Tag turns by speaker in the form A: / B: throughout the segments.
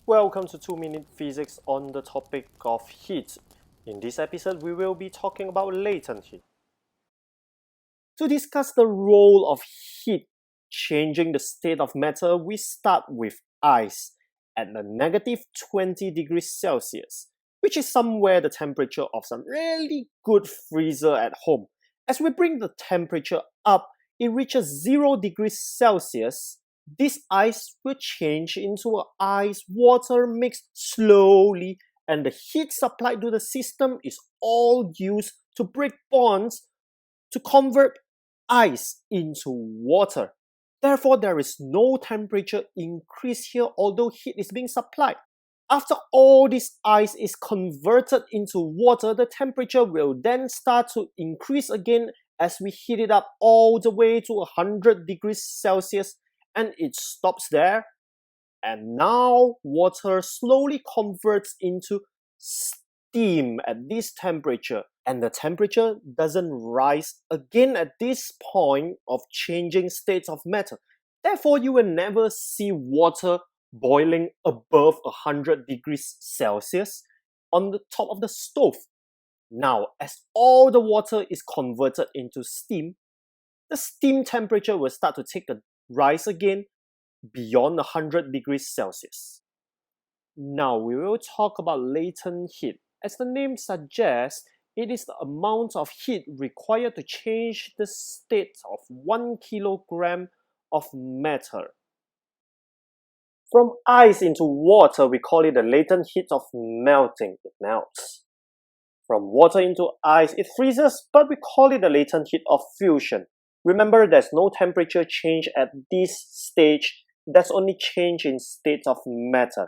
A: Welcome to 2-Minute Physics on the topic of heat. In this episode, we will be talking about latent heat. To discuss the role of heat changing the state of matter, we start with ice at the -20 degrees Celsius, which is somewhere the temperature of some really good freezer at home. As we bring the temperature up, it reaches 0 degrees Celsius. This ice will change into an ice-water mix slowly, and the heat supplied to the system is all used to break bonds to convert ice into water. Therefore, there is no temperature increase here, although heat is being supplied. After all this ice is converted into water, the temperature will then start to increase again as we heat it up all the way to 100 degrees Celsius, and it stops there. And now water slowly converts into steam at this temperature, and the temperature doesn't rise again at this point of changing states of matter. Therefore, you will never see water boiling above 100 degrees Celsius on the top of the stove. Now, as all the water is converted into steam, the steam temperature will start to take a rise again beyond 100 degrees Celsius. Now we will talk about latent heat. As the name suggests, it is the amount of heat required to change the state of 1 kilogram of matter. From ice into water, we call it the latent heat of melting. It melts. From water into ice, it freezes, but we call it the latent heat of fusion. Remember, there's no temperature change at this stage. There's only change in states of matter.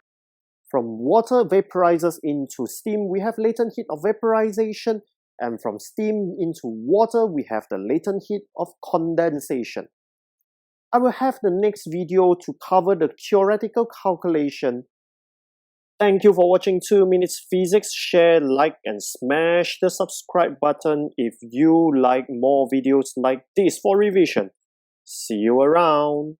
A: From water vaporizes into steam, we have latent heat of vaporization. And from steam into water, we have the latent heat of condensation. I will have the next video to cover the theoretical calculation. Thank you for watching 2 Minutes Physics. Share, like, and smash the subscribe button if you like more videos like this for revision. See you around.